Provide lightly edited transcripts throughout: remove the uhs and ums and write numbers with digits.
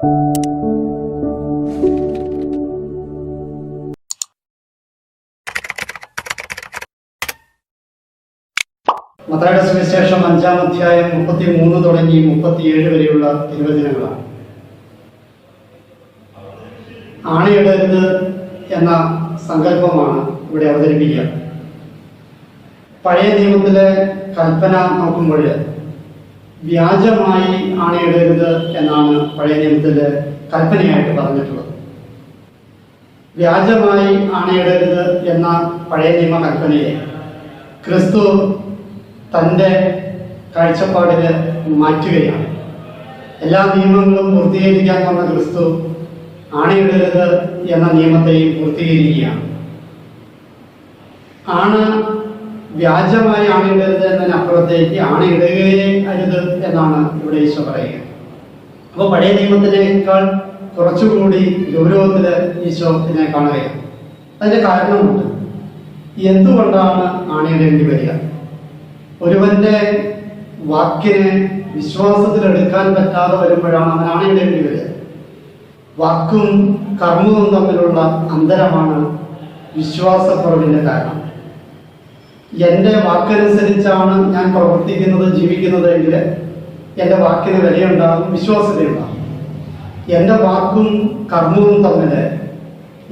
മത്തായിയുടെ സുവിശേഷം 5-ാം അധ്യായം 33 തുടങ്ങി 37 വരെയുള്ള തിരുവചനങ്ങളാണ്. ആണയിടരുത് എന്ന സങ്കല്പമാണ് ഇവിടെ അവതരിപ്പിക്കുക. പഴയ നിയമത്തിലെ കൽപ്പന നോക്കുമ്പോൾ വ്യാജമായി ആണയിടരുത് എന്നാണ് പഴയ നിയമത്തിലെ കൽപ്പനയായിട്ട് പറഞ്ഞിട്ടുള്ളത്. വ്യാജമായി ആണയിടരുത് എന്ന പഴയ നിയമ കൽപ്പനയെ ക്രിസ്തു തൻ്റെ കാഴ്ചപ്പാടിൽ മാറ്റുകയാണ്. എല്ലാ നിയമങ്ങളും പൂർത്തീകരിക്കാൻ വന്ന ക്രിസ്തു ആണയിടരുത് എന്ന നിയമത്തെയും പൂർത്തീകരിക്കുകയാണ്. ആണ് വ്യാജമായി ആണയിടരുത് എന്നതിനപ്പുറത്തേക്ക് ആണയിടുകയേ അരുത് എന്നാണ് ഇവിടെ ഈശോ പറയുക. അപ്പോൾ പഴയ നിയമത്തിനേക്കാൾ കുറച്ചുകൂടി ഗൗരവത്തിൽ ഈശോ ഇതിനെ കാണുകയാണ്. അതിൻ്റെ കാരണമുണ്ട്. എന്തുകൊണ്ടാണ് ആണയിടേണ്ടി വരിക? ഒരുവന്റെ വാക്കിനെ വിശ്വാസത്തിലെടുക്കാൻ പറ്റാതെ വരുമ്പോഴാണ് അവൻ ആണയിടേണ്ടി വരിക. വാക്കും കർമ്മവും തമ്മിലുള്ള അന്തരമാണ് വിശ്വാസക്കുറവിൻ്റെ കാരണം. എൻ്റെ വാക്കനുസരിച്ചാണ് ഞാൻ പ്രവർത്തിക്കുന്നത്, ജീവിക്കുന്നത് എങ്കിൽ എൻ്റെ വാക്കിന് വിലയുണ്ടാകും, വിശ്വാസ്യതയുണ്ടാകും. എൻ്റെ വാക്കും കർമ്മവും തമ്മിൽ,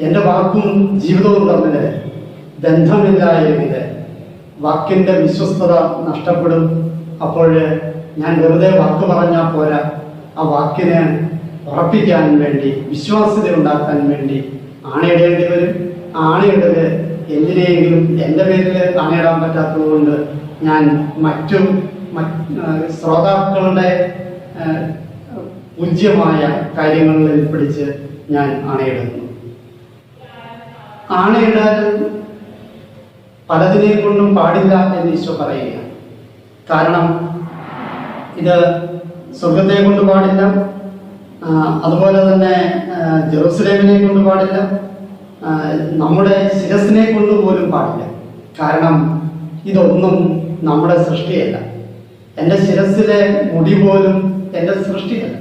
എൻ്റെ വാക്കും ജീവിതവും തമ്മിൽ ബന്ധമില്ല എങ്കിൽ വാക്കിൻ്റെ വിശ്വസ്തത നഷ്ടപ്പെടും. അപ്പോൾ ഞാൻ വെറുതെ വാക്ക് പറഞ്ഞാൽ പോരാ, ആ വാക്കിനെ ഉറപ്പിക്കാൻ വേണ്ടി, വിശ്വാസ്യത ഉണ്ടാക്കാൻ വേണ്ടി ആണയിടേണ്ടി വരും. ആണയിടൽ എന്തിനെങ്കിലും എൻ്റെ പേരിൽ ആണയിടാൻ പറ്റാത്തതുകൊണ്ട് ഞാൻ മറ്റു ശ്രോതാക്കളുടെ പൂജ്യമായ കാര്യങ്ങളിൽ പിടിച്ച് ഞാൻ ആണയിടുന്നു. ആണയിടാൻ പലതിനെ കൊണ്ടും പാടില്ല എന്ന് ഈശോ പറയുക. കാരണം ഇത് സ്വർഗത്തെ കൊണ്ട് പാടില്ല, അതുപോലെ തന്നെ ജെറുസലേമിനെ കൊണ്ട് പാടില്ല, നമ്മുടെ ശിരസിനെ കൊണ്ട് പോലും പാടില്ല. കാരണം ഇതൊന്നും നമ്മുടെ സൃഷ്ടിയല്ല. എൻ്റെ ശിരസിലെ മുടി പോലും എൻ്റെ സൃഷ്ടിയല്ല,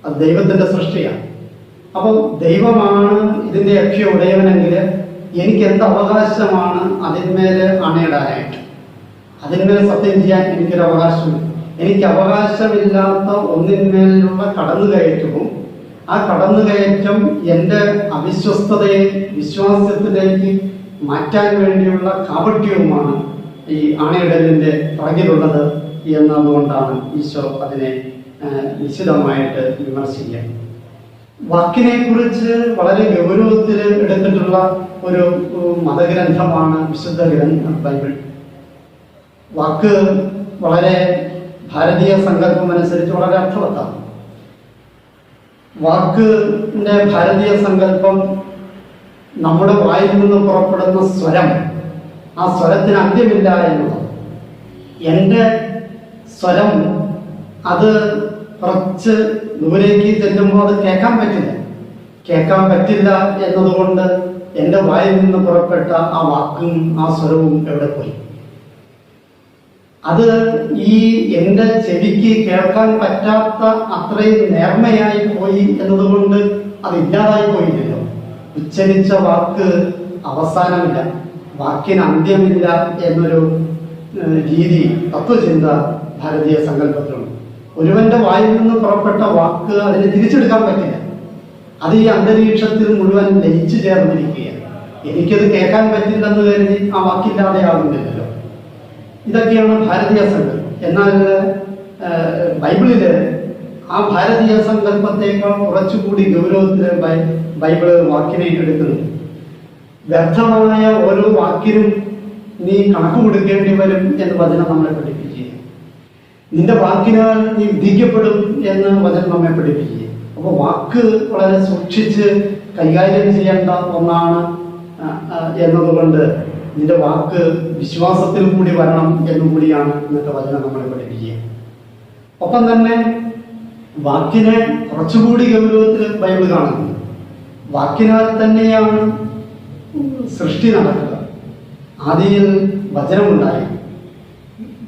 അത് ദൈവത്തിൻ്റെ സൃഷ്ടിയാണ്. അപ്പോൾ ദൈവമാണ് ഇതിൻ്റെയൊക്കെ ഉടയവനെങ്കിൽ എനിക്ക് എന്ത് അവകാശമാണ് അതിന്മേൽ അണയിടാനായിട്ട്? അതിന്മേൽ സത്യം ചെയ്യാൻ എനിക്കൊരു അവകാശമില്ല. എനിക്ക് അവകാശമില്ലാത്ത ഒന്നിന്മേലുള്ള കടന്നുകയറ്റവും ആ കടന്നുകയറ്റം എൻ്റെ അവിശ്വസ്തതയെ വിശ്വാസത്തിലേക്ക് മാറ്റാൻ വേണ്ടിയുള്ള കാപട്യവുമാണ് ഈ ആണയിടലിൻ്റെ പുറകിലുള്ളത് എന്നതുകൊണ്ടാണ് ഈശോ അതിനെ നിശിതമായിട്ട് വിമർശിക്കുക. വാക്കിനെ കുറിച്ച് വളരെ ഗൗരവത്തിൽ എടുത്തിട്ടുള്ള ഒരു മതഗ്രന്ഥമാണ് വിശുദ്ധ ബൈബിൾ. വാക്ക് വളരെ ഭാരതീയ സങ്കല്പം അനുസരിച്ച് വളരെ അർത്ഥവത്താണ്. വാക്കിൻ്റെ ഭാരതീയ സങ്കല്പം നമ്മുടെ വായിൽ നിന്ന് പുറപ്പെടുന്ന സ്വരം, ആ സ്വരത്തിന് അന്ത്യമില്ല എന്നുള്ളത്. എൻ്റെ സ്വരം അത് കുറച്ച് ദൂരേക്ക് ചെല്ലുമ്പോൾ അത് കേൾക്കാൻ പറ്റില്ല എന്നതുകൊണ്ട് എൻ്റെ വായിൽ നിന്ന് പുറപ്പെട്ട ആ വാക്കും ആ സ്വരവും എവിടെ പോയി? അത് ഈ എൻ്റെ ചെവിക്ക് കേൾക്കാൻ പറ്റാത്ത അത്രയും നേർമയായി പോയി എന്നതുകൊണ്ട് അത് ഇല്ലാതായി പോയില്ലല്ലോ. ഉച്ചരിച്ച വാക്ക് അവസാനമില്ല, വാക്കിന് അന്ത്യമില്ല എന്നൊരു രീതി, തത്വചിന്ത ഭാരതീയ സങ്കല്പത്തിലുണ്ട്. ഒരുവന്റെ വായിൽ നിന്ന് പുറപ്പെട്ട വാക്ക് അതിനെ തിരിച്ചെടുക്കാൻ പറ്റില്ല. അത് ഈ അന്തരീക്ഷത്തിൽ മുഴുവൻ ലയിച്ചു ചേർന്നിരിക്കുകയാണ്. എനിക്കത് കേൾക്കാൻ പറ്റില്ലെന്ന് കരുതി ആ വാക്കില്ലാതെ ആകുന്നില്ലല്ലോ. ഇതൊക്കെയാണ് ഭാരതീയ സങ്കല്പം. എന്നാൽ ബൈബിളില് ആ ഭാരതീയ സങ്കല്പത്തേക്കാൾ കുറച്ചുകൂടി ഗൗരവത്തിൽ ബൈബിള് വാക്കിനെ എടുക്കുന്നു. വ്യർത്ഥമായ ഓരോ വാക്കിനും നീ കണക്ക് കൊടുക്കേണ്ടി വരും എന്ന് വചനം നമ്മളെ പഠിപ്പിക്കുക. നിന്റെ വാക്കിനാൽ നീ വിധിക്കപ്പെടും എന്ന് വചനം നമ്മെ പഠിപ്പിക്കുക. അപ്പോൾ വാക്ക് വളരെ സൂക്ഷിച്ച് കൈകാര്യം ചെയ്യേണ്ട ഒന്നാണ് എന്നതുകൊണ്ട് നിന്റെ വാക്ക് വിശ്വാസത്തിൽ കൂടി വരണം എന്നുകൂടിയാണ് ഇന്നത്തെ വചനം നമ്മളെ പഠിപ്പിക്കുക. ഒപ്പം തന്നെ വാക്കിനെ കുറച്ചുകൂടി ഗൗരവത്തിൽ ബൈബിൾ കാണുന്നു. വാക്കിനാൽ തന്നെയാണ് സൃഷ്ടി നടക്കുക. ആദിയിൽ വചനമുണ്ടായി.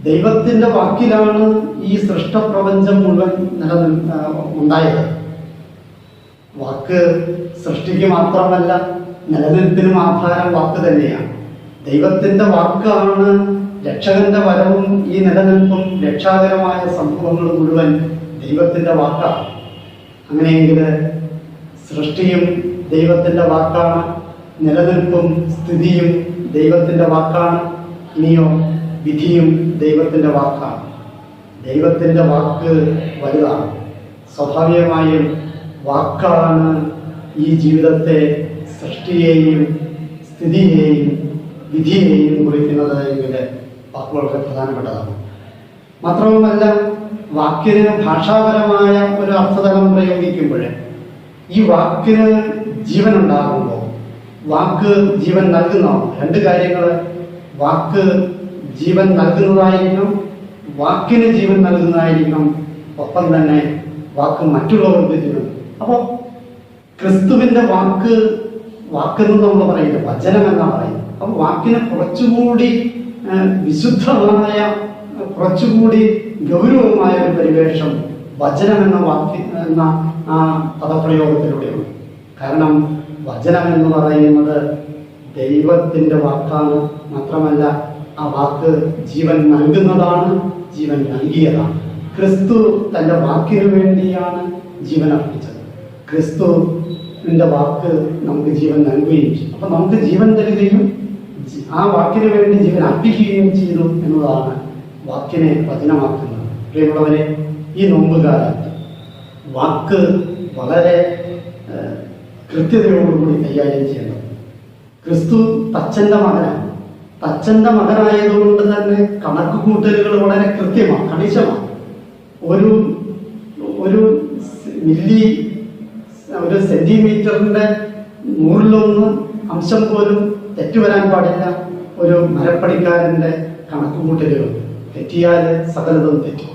ദൈവത്തിന്റെ വാക്കിലാണ് ഈ സൃഷ്ടപ്രപഞ്ചം മുഴുവൻ ഉണ്ടായത്. വാക്ക് സൃഷ്ടിക്ക് മാത്രമല്ല, നിലനിൽപ്പിനും ആധാരം വാക്ക് തന്നെയാണ്. ദൈവത്തിൻ്റെ വാക്കാണ് രക്ഷകന്റെ വരവും ഈ നിലനിൽപ്പും രക്ഷാകരമായ സംഭവങ്ങൾ മുഴുവൻ ദൈവത്തിൻ്റെ വാക്കാണ്. അങ്ങനെയെങ്കിൽ സൃഷ്ടിയും ദൈവത്തിൻ്റെ വാക്കാണ്, നിലനിൽപ്പും സ്ഥിതിയും ദൈവത്തിൻ്റെ വാക്കാണ്, ഇനിയോ വിധിയും ദൈവത്തിൻ്റെ വാക്കാണ്. ദൈവത്തിൻ്റെ വാക്ക് വലുതാണ്. സ്വാഭാവികമായും വാക്കാണ് ഈ ജീവിതത്തെ സൃഷ്ടിയെയും സ്ഥിതിയെയും വിധിയെയും കുറിക്കുന്നത് എങ്കിൽ വാക്ക് വളരെ പ്രധാനപ്പെട്ടതാണ്. മാത്രവുമല്ല, വാക്കിന് ഭാഷാപരമായ ഒരു അർത്ഥതലം പ്രയോഗിക്കുമ്പോൾ ഈ വാക്കിന് ജീവൻ ഉണ്ടാകുമ്പോൾ വാക്ക് ജീവൻ നൽകുന്നതാണ്. രണ്ട് കാര്യങ്ങൾ: വാക്ക് ജീവൻ നൽകുന്നതായിരിക്കണം, വാക്കിന് ജീവൻ നൽകുന്നതായിരിക്കണം. ഒപ്പം തന്നെ വാക്ക് മറ്റുള്ളവർക്ക് ജീവൻ. അപ്പോൾ ക്രിസ്തുവിൻ്റെ വാക്കെന്ന് നമ്മൾ പറയുന്നത് വചനം എന്നാണ് പറയുന്നത്. അപ്പോൾ വാക്കിന് കുറച്ചുകൂടി വിശുദ്ധമായ, കുറച്ചുകൂടി ഗൗരവമായ ഒരു പരിവേഷം വചനം എന്ന പദപ്രയോഗത്തിലൂടെയുണ്ട്. കാരണം വചനം എന്ന് പറയുന്നത് ദൈവത്തിൻ്റെ വാക്കാണ്. മാത്രമല്ല, ആ വാക്ക് ജീവൻ നൽകുന്നതാണ്, ജീവൻ നൽകിയതാണ്. ക്രിസ്തു തൻ്റെ വാക്കിനു വേണ്ടിയാണ് ജീവൻ അർപ്പിച്ചത്. ക്രിസ്തുവിൻ്റെ വാക്ക് നമുക്ക് ജീവൻ നൽകുകയും ചെയ്യും. അപ്പം നമുക്ക് ജീവൻ തരികയും ആ വാക്കിന് വേണ്ടി ജീവൻ അർപ്പിക്കുകയും ചെയ്തു എന്നതാണ് വാക്കിനെ വചനമാക്കുന്നത്. പ്രിയമുള്ളവരെ, ഈ നോമ്പുകാലത്ത് വാക്ക് വളരെ കൃത്യതയോടുകൂടി കൈകാര്യം ചെയ്യേണ്ടത്. ക്രിസ്തു തച്ചൻ്റെ മകനാണ്. തച്ചൻ്റെ മകനായതുകൊണ്ട് തന്നെ കണക്ക് കൂട്ടലുകൾ വളരെ കൃത്യമാണ്, കണിശമാണ്. ഒരു മില്ലി, ഒരു സെന്റിമീറ്ററിന്റെ 100-1 അംശം പോലും തെറ്റുവരാൻ പാടില്ല. ഒരു മരപ്പണിക്കാരന്റെ കണക്കുകൂട്ടലുകൾ തെറ്റിയാൽ സകലതും തെറ്റും.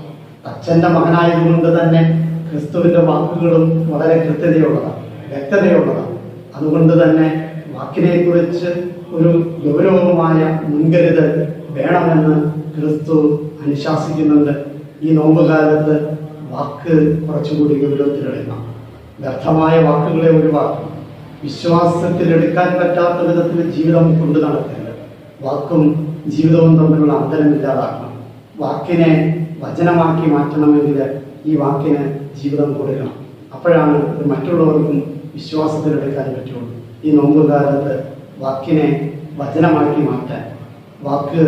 അച്ഛൻ്റെ മകനായതുകൊണ്ട് തന്നെ ക്രിസ്തുവിൻ്റെ വാക്കുകളും വളരെ കൃത്യതയുള്ളതാണ്, വ്യക്തതയുള്ളതാണ്. അതുകൊണ്ട് തന്നെ വാക്കിനെക്കുറിച്ച് ഒരു ഗൗരവമായ മുൻകരുതൽ വേണമെന്ന് ക്രിസ്തു അനുശാസിക്കുന്നുണ്ട്. ഈ നോമ്പുകാലത്ത് വാക്ക് കുറച്ചുകൂടി ഗൗരവത്തിലെടുക്കണം. വ്യർത്ഥമായ വാക്കുകളെ ഒഴിവാക്കണം. വിശ്വാസത്തിലെടുക്കാൻ പറ്റാത്ത വിധത്തിൽ ജീവിതം കൊണ്ടു നടക്കരുത്. വാക്കും ജീവിതവും തമ്മിലുള്ള അന്തരമില്ലാതാക്കണം. വാക്കിനെ വചനമാക്കി മാറ്റണമെങ്കിൽ ഈ വാക്കിന് ജീവിതം കൊടുക്കണം. അപ്പോഴാണ് ഇത് മറ്റുള്ളവർക്കും വിശ്വാസത്തിലെടുക്കാൻ പറ്റുള്ളൂ. ഈ നോമ്പുകാലത്ത് വാക്കിനെ വചനമാക്കി മാറ്റാൻ, വാക്ക്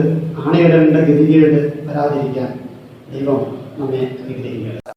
ആണയിടേണ്ട ഗതികേട് വരാതിരിക്കാൻ ദൈവം നമ്മെ അനുഗ്രഹിക്കുക.